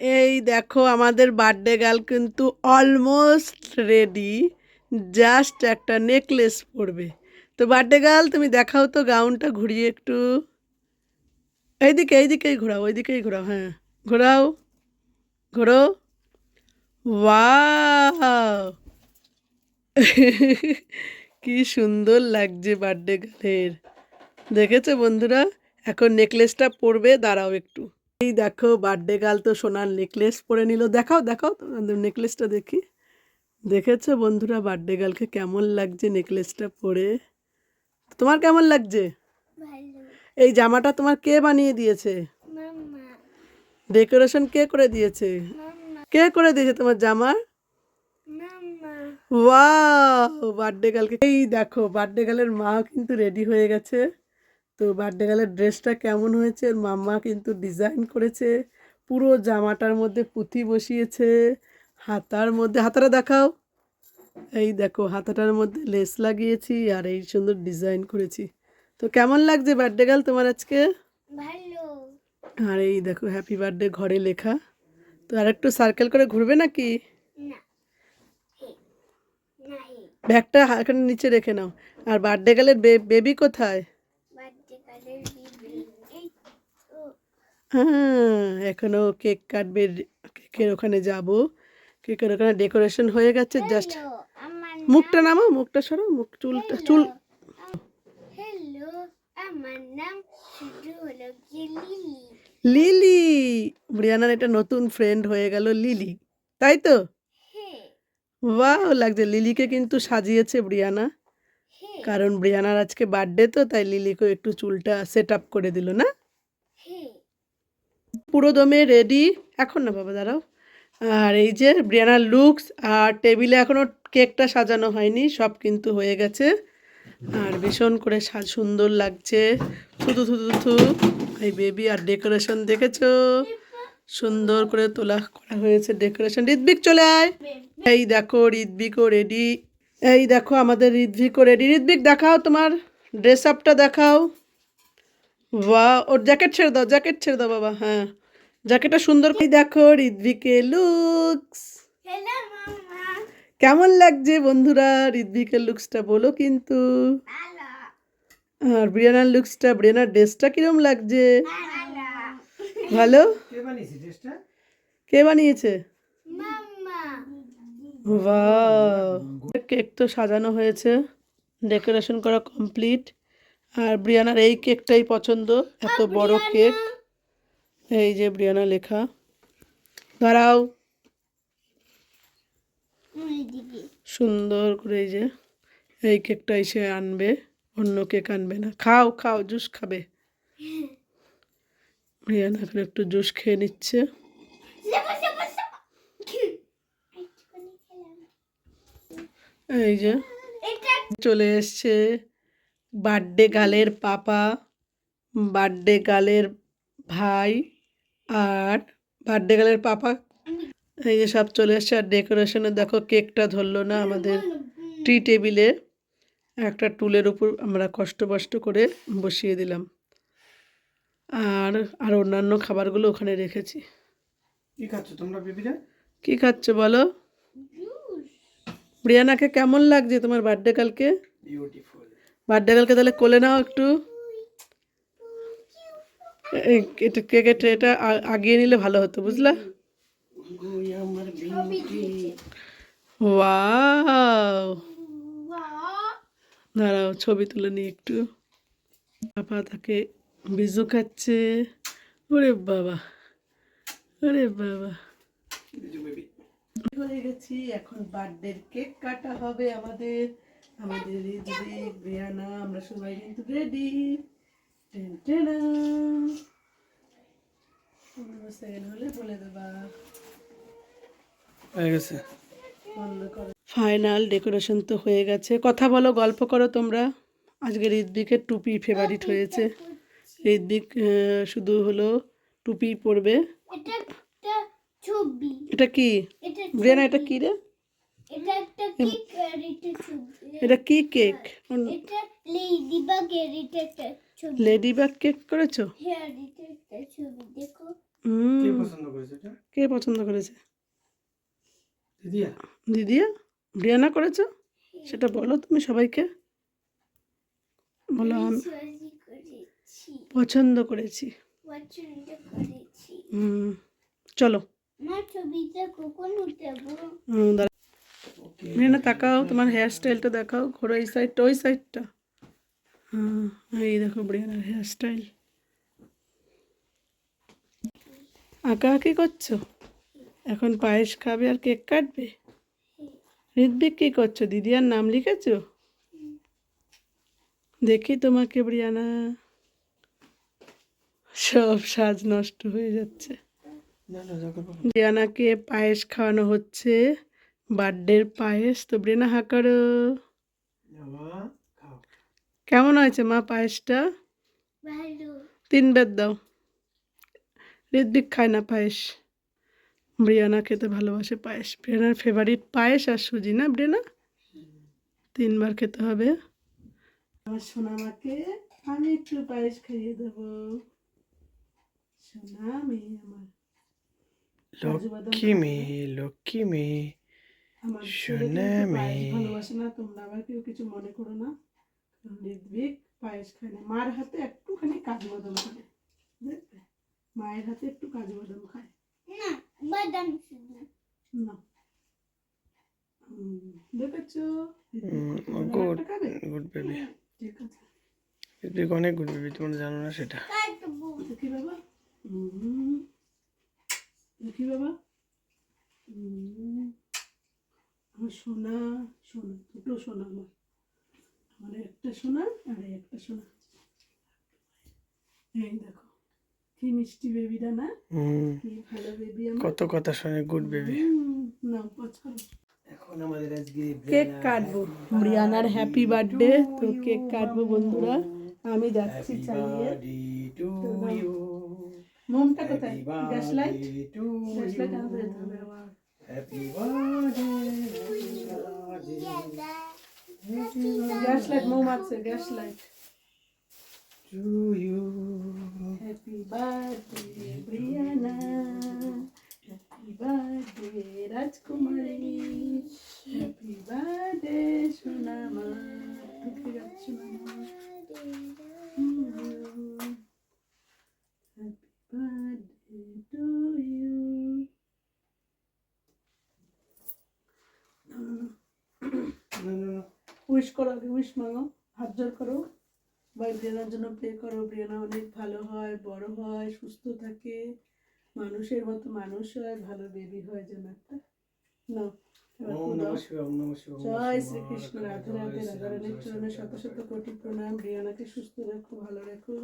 এই দেখো আমাদের বার্থডে গার্ল কিন্তু অলমোস্ট রেডি, জাস্ট একটা নেকলেস পরবে। তো বার্থডে গার্ল তুমি দেখাও তো গাউনটা ঘুরিয়ে একটু, এইদিকেই ঘোরাও, ওইদিকেই ঘোরাও, হ্যাঁ ঘোরাও, ঘোরো। ওয়াও কি সুন্দর লাগছে বার্থডে গার্লের, দেখেছো বন্ধুরা? এখন নেকলেসটা পরবে, দাঁড়াও একটু। এই দেখো বার্থডে গার্ল তো সোনার নেকলেস পরে নিল, দেখাও দেখাও তোমাদের নেকলেসটা দেখি। দেখেছো বন্ধুরা বার্থডে গার্লকে কেমন লাগছে নেকলেসটা পরে? তোমার কেমন লাগছে? এই জামাটা তোমার কে বানিয়ে দিয়েছে? ডেকোরেশন কে করে দিয়েছে? কে করে দিয়েছে তোমার জামা? ওয়াও বার্থডে গার্লকে, এই দেখো বার্থডে গার্লের মা কিন্তু রেডি হয়ে গেছে। তো বার্থডে গার্লের ড্রেসটা কেমন হয়েছে? মাম্মা কিন্তু ডিজাইন করেছে, পুরো জামাটার মধ্যে পুঁথি বসিয়েছে, হাতার মধ্যে, হাতাটা দেখাও, এই দেখো হাতাটার মধ্যে লেস লাগিয়েছি আর এই সুন্দর ডিজাইন করেছি। তো কেমন লাগছে বার্থডে গার্ল তোমার আজকে? ভালো। আর এই দেখো হ্যাপি বার্থডে ঘরে লেখা। তো আর একটু সার্কেল করে ঘুরবে নাকি? না, ব্যাগটা এখানে নিচে রেখে নাও। আর বার্থডে গার্লের বেবি কোথায়? বার্থডে কালের বিবি এই তো। হ্যাঁ এখনো কেক কাটবে, কেকের ওখানে যাব, কেকের ওখানে ডেকোরেশন হয়ে গেছে, জাস্ট হ্যালো, আমার মুখটা নামো, মুখটা সরো, মুখ চুলটা চুল। হ্যালো, আমার নাম শুধু হলো কি লিলি। লিলি, ব্রিয়ানার এটা নতুন ফ্রেন্ড হয়ে গেল লিলি, তাই তো? হ্যাঁ ওয়াও লাগছে, লিলিকে কিন্তু সাজিয়েছে ব্রিয়ানা, হ্যাঁ কারণ ব্রিয়ানার আজকে বার্থডে, তো তাই লিলিকেও একটু চুলটা সেট আপ করে দিল না? হ্যাঁ। পুরো দমে রেডি, এখন না বাবা দাঁড়াও। আর এই যে ব্রিয়ানার লুকস, আর টেবিলে এখনও কেকটা সাজানো হয়নি, সব কিন্তু হয়ে গেছে। আর ভীষণ করে সুন্দর লাগছে, থুতু থুতু থু, এই বেবি। আর ডেকোরেশন দেখেছো, সুন্দর করে তোলা করা হয়েছে ডেকোরেশন। ঋত্বিক চলে আয়, এই দেখো ঋত্বিকও রেডি, এই দেখো আমাদের ঋত্বিকও রেডি। ঋত্বিক দেখাও তোমার ড্রেস আপটা দেখাও। বাহ, ওর জ্যাকেট ছেড়ে দাও, জ্যাকেট ছেড়ে দাও বাবা, হ্যাঁ জ্যাকেটটা সুন্দর করে দেখো ঋত্বিকের লুকস হ্যালো মামা। কেমন লাগছে বন্ধুরা? ঋত্বিকের লুকসটা বলো কিন্তু। ভালো আর ব্রিয়ানার লুকসটা, ব্রিয়ানার ড্রেসটা কিরম লাগছে? ভালো। ভালো। কে বানিয়েছে ড্রেসটা? কে বানিয়েছে? মাম্মা। বাহ, কেক তো সাজানো হয়েছে, ডেকোরেশন করা কমপ্লিট। আর ব্রিয়ানার এই কেকটাই পছন্দ, এত বড় কেক। এই যে ব্রিয়ানা লেখা, দাঁড়াও ওইদিকে। সুন্দর করে, এই যে এই কেকটাই সে আনবে, অন্য কেক আনবে না। খাও খাও, জুস খাবে। ব্রিয়ানা এখন একটু জুস খেয়ে নিচ্ছে। এই যে এটা চলে এসছে বার্থডে গার্লের পাপা, বার্থডে গার্লের ভাই, আর বার্থডে গার্লের পাপা, এই যে সব চলে এসছে। আর ডেকোরেশনে দেখো কেকটা ধরলো না আমাদের টি টেবিলে, একটা টুলের উপর আমরা কষ্ট করে বসিয়ে দিলাম। আর আর অন্যান্য খাবারগুলো ওখানে রেখেছি। কি খাচ্ছ তোমরা বেবিরা? কি খাচ্ছ বলো? ব্রিয়ানাকে কেমন লাগছে তোমার বার্থডে কালকে? বিউটিফুল। বার্থডে কালকে তাহলে কোলে নাও একটু, এটা কেকের ট্রেটা আগিয়ে নিলে ভালো হতো, বুঝলা? ওই আমার বিউটি। ওয়াও, দাঁড়াও ছবি তুলে নিই একটু। পাপা তাকে বিজু খাচ্ছে, ওরে বাবা, ওরে বাবা। বিজু বেবি। হয়ে গেছি, এখন বার্থডে কেক কাটা হবে আমাদের, আমাদের ঋত্বিক, ব্রিয়ানা, আমরা সবাই কিন্তু রেডি। সেকেন্ড হলে বলে দেবা। হয়ে গেছে। ফাইনাল ডেকোরেশন তো হয়ে গেছে, কথা বলো, গল্প করো তোমরা। আজকে ঋত্বিকের টুপি ফেভারিট হয়েছে, ঋত্বিক শুধু হলো টুপি পরবে। এটা একটা ছবি। এটা কি এটা ব্রিয়ানা, এটা কি রে? এটা একটা কেক আর এটা ছবি। এটা কি কেক? এটা লেডি বাগের এটা একটা ছবি। লেডি বাগ কেক করেছো? হ্যাঁ এটা একটা ছবি দেখো। কে পছন্দ করেছে এটা? এটা কে পছন্দ করেছে? দিদিয়া দিদিয়া? ব্রিয়ানা করেছো? সেটা বলো তুমি সবাইকে। বলো আমি তৈরি করেছি, পছন্দ করেছি। পছন্দ করেছি। চলো। আমার ছবিটা কখন উঠাবো? দাঁড়াও। ওকে ব্রিয়ানা তাকাও, তোমার হেয়ার স্টাইলটা দেখাও, ঘোরো এই সাইডটা ওই সাইডটা। এই দেখো ব্রিয়ানার হেয়ার স্টাইল। আঁকা আঁকি করছো? এখন পায়েস খাবে আর কেক কাটবে? ঋত্বিক কী করছো? দিদিয়ার নাম লিখেছো? দেখি তোমাকে ব্রিয়ানা। সব সাজ নষ্ট হয়ে যাচ্ছে। না না যখন ব্রিয়ানাকে পায়েস খাওয়ানো হচ্ছে, বার্থডের পায়েস। তো ব্রিয়ানা হা করো। বাবা খাও কেমন হয়েছে মা পায়েসটা? ভালো। 3 বেদ দাও। ঋত্বিক খায় না পায়েস, ব্রিয়ানা খেতে ভালোবাসে পায়েস। ব্রিয়ানার ফেভারিট পায়েস আর সুজি, না ব্রিয়ানা? 3 বার খেতে হবে। আমার সোনামাকে আমি একটু পায়েস খাইয়ে দেবো। সোনা মেয়ে আমার, কাজু বাদাম লক্ষ্মী খাবে। মেয়ে লক্ষ্মী মেয়ে আমার ছেলে সোনা কিন্তু পায়েস মেয়ে। ভালোবাসে না, তোমরা আবার কেউ কিছু মনে করো না। ঋত্বিক পায়েস খায় না, মার হাতে একটুখানি কাজু বাদাম খায়। দেখবে মায়ের হাতে একটু কাজু বাদাম খায় না, বাদাম শুধু। না। দেখেছো? গুড একটা খাবে? Good baby. ঠিক আছে। ঋত্বিক অনেক গুড বেবি, তোমরা জানো না সেটা। কাটবো। দেখি বাবা, দেখি বাবা। আমার সোনা, সোনা দুটো সোনা আমার, আমার একটা সোনা আর এই একটা সোনা। এই দেখো কি মিষ্টি বেবিটা, না? কি ভালো বেবি আমার। কত কথা শুনে গুড বেবি। না পছন্দ। এখন আমাদের আজকে কেক কাটবো, ব্রিয়ানার হ্যাপি বার্থডে। তো কেক কাটবো বন্ধুরা, আমি যাচ্ছি চালিয়ে। মোমটা কোথায়? গ্যাস লাইট, গ্যাস লাইট আনতে যেতে হবে আমার। গ্যাস লাইট, মোম আছে, gas light. Happy birthday Briana, happy birthday রাজকুমারী, হ্যাপি বার্থডে সোনামা। ঢুকে যাচ্ছে সোনামা। Happy birthday to you. Wish করো, আগে উইশ মাগো, হাত জোর করো। ভাই ব্রিয়ানার জন্য প্রে করো, ব্রিয়ানা অনেক ভালো হয়, বড় হয়, সুস্থ থাকে, মানুষের মতো মানুষ হয়, ভালো বেবি হয় যেন একটা। না জয় শ্রীকৃষ্ণ, রাধে রাধে, রাধারানীর চরণে শত শত কোটি প্রণাম। ব্রিয়ানাকে সুস্থ রেখো, ভালো রেখো,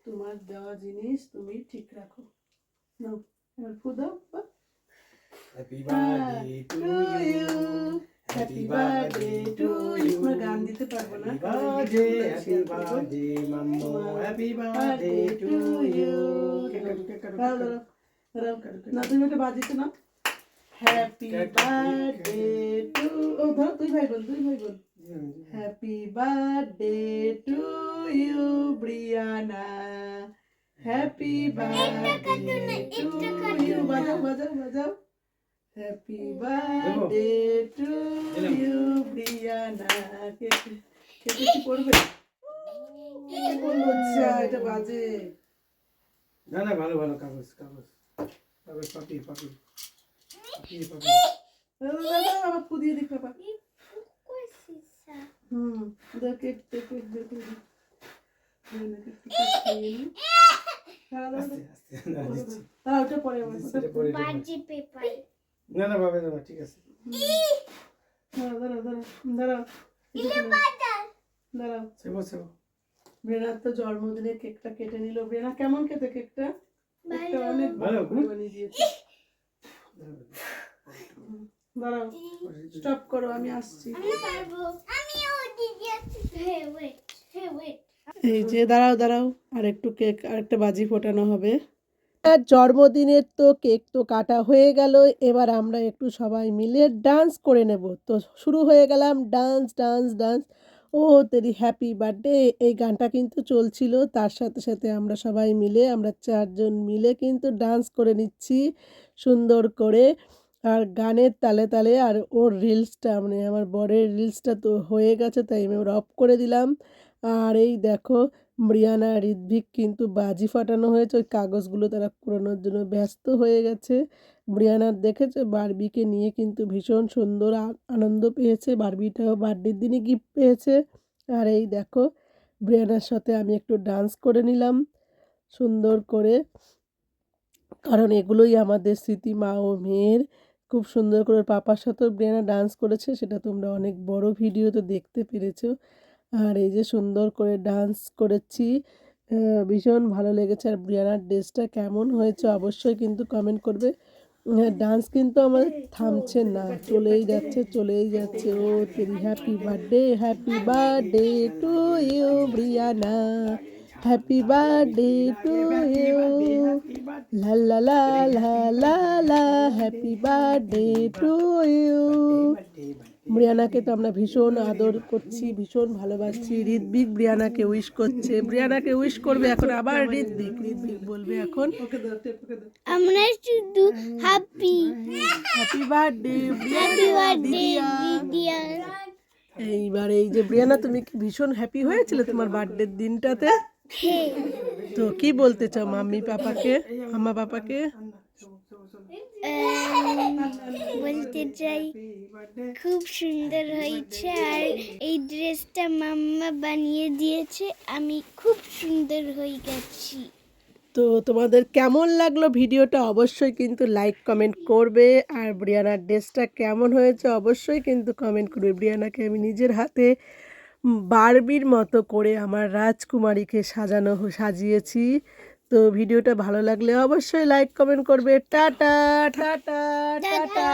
তোমার দেওয়া জিনিস তুমি ঠিক রাখো। নাও এবার ফু দাও। Happy birthday to you, happy birthday to you. আমরা গান দিতে পারবো না, হ্যাপি বার্থডে মাম্মু, হ্যাপি বার্থডে টু ইউ। না তুমি একটা বাজিতে না। হ্যাপি বার্থডে টু, ও ধরো দুই ভাই বোন, দুই ভাই বোন। Happy birthday to you Briana, happy birthday to you. বাজাও বাজাও বাজাও। Happy birthday to you Briana. কে কি করবে? আচ্ছা এটা বাজে। না না ভালো ভালো, কাগজ কাগজ কাগজ, পাপি পাপি পাপি পাপি। আবার ফু দিয়ে দিক বাবা। কুকুরসিসা। দে কেক দে, কেক দে, কেক দে। আস্তে আস্তে না দিচ্ছি। তারা ওটা পরে আমার সেটা পরে দেবো। বাজি পেপার। না না বাবা দাও, ঠিক আছে। দাঁড়াও দাঁড়াও দাঁড়াও দাঁড়াও দাঁড়াও। সেবো সেবো। ব্রেনার তো জন্মদিনে কেকটা কেটে নিল। ব্রেনা কেমন খেতে কেকটা? কেকটা অনেক ভালো করে বানিয়ে দিয়েছে। দাঁড়াও, স্টপ করো, আমি আসছি। আমি পারবো। আমিও দিদি আছে। হে ওয়েট, হে ওয়েট। এই যে দাঁড়াও দাঁড়াও, আর একটু কেক, আর একটা বাজি ফোটানো হবে। আর জন্মদিনের তো কেক তো কাটা হয়ে গেল, এবার আমরা একটু সবাই মিলে ডান্স করে নেব। তো শুরু হয়ে গেলাম ডান্স ডান্স ডান্স। ও তেরি হ্যাপি বার্থডে এই গানটা কিন্তু চলছিল, তার সাথে সাথে আমরা সবাই মিলে আমরা 4 জন মিলে কিন্তু ডান্স করে নিচ্ছি সুন্দর করে। আর গানের তালে তালে আর ওর রিলসটা মানে আমার বরের রিলসটা তো হয়ে গেছে, তাই আমি ওর অফ করে দিলাম। আর এই দেখো ব্রিয়ানা আর ঋত্বিক কিন্তু বাজি ফাটানো হয়েছে, ওই কাগজগুলো তারা কুড়ানোর জন্য ব্যস্ত হয়ে গেছে। ব্রিয়ানার দেখেছে বারবিকে নিয়ে কিন্তু ভীষণ সুন্দর আনন্দ পেয়েছে, বারবিটাও বার্থডের দিনই গিফট পেয়েছে। আর এই দেখো ব্রিয়ানার সাথে আমি একটু ডান্স করে নিলাম সুন্দর করে, কারণ এগুলোই আমাদের স্মৃতি মা ও মেয়ের। খুব সুন্দর করে ওর পাপার সাথেও ব্রিয়ানা ডান্স করেছে, সেটা তোমরা অনেক বড় ভিডিওতে দেখতে পেরেছো। আর এই যে সুন্দর করে ডান্স করেছি, ভীষণ ভালো লেগেছে। আর ব্রিয়ানার ড্রেসটা কেমন হয়েছে অবশ্যই কিন্তু কমেন্ট করবে। ডান্স কিন্তু আমাদের থামছে না, চলেই যাচ্ছে চলেই যাচ্ছে। ও তেরি happy birthday to you Briana, happy birthday to you, la la la la la la, happy birthday to you. ব্রিয়ানাকে তো আমরা ভীষণ আদর করছি, ভীষণ ভালোবাসছি। ঋত্বিক ব্রিয়ানাকে উইশ করছে, ব্রিয়ানাকে উইশ করবে এখন আবার ঋত্বিক বলবে এখন আমরা শুধু happy happy birthday happy birthday দিদিয়া। এইবার এই যে ব্রিয়ানা তুমি কি ভীষণ হ্যাপি হয়েছিলে তোমার বার্থডের দিনটাতে? তো কি বলতে চাও মাম্মি পাপাকে, মামা পাপাকে? বলতে চাই খুব সুন্দর হয়েছে, আর এই ড্রেসটা মাম্মা বানিয়ে দিয়েছে, আমি খুব সুন্দর হয়ে গেছি। তো তোমাদের কেমন লাগলো ভিডিওটা অবশ্যই কিন্তু লাইক কমেন্ট করবে। আর ব্রিয়ানার ড্রেসটা কেমন হয়েছে অবশ্যই কিন্তু কমেন্ট করবে। ব্রিয়ানাকে আমি নিজের হাতে বারবির মতো করে আমার রাজকুমারীকে সাজিয়েছি। তো ভিডিওটা ভালো লাগলে অবশ্যই লাইক কমেন্ট করবে। Tata tata tata.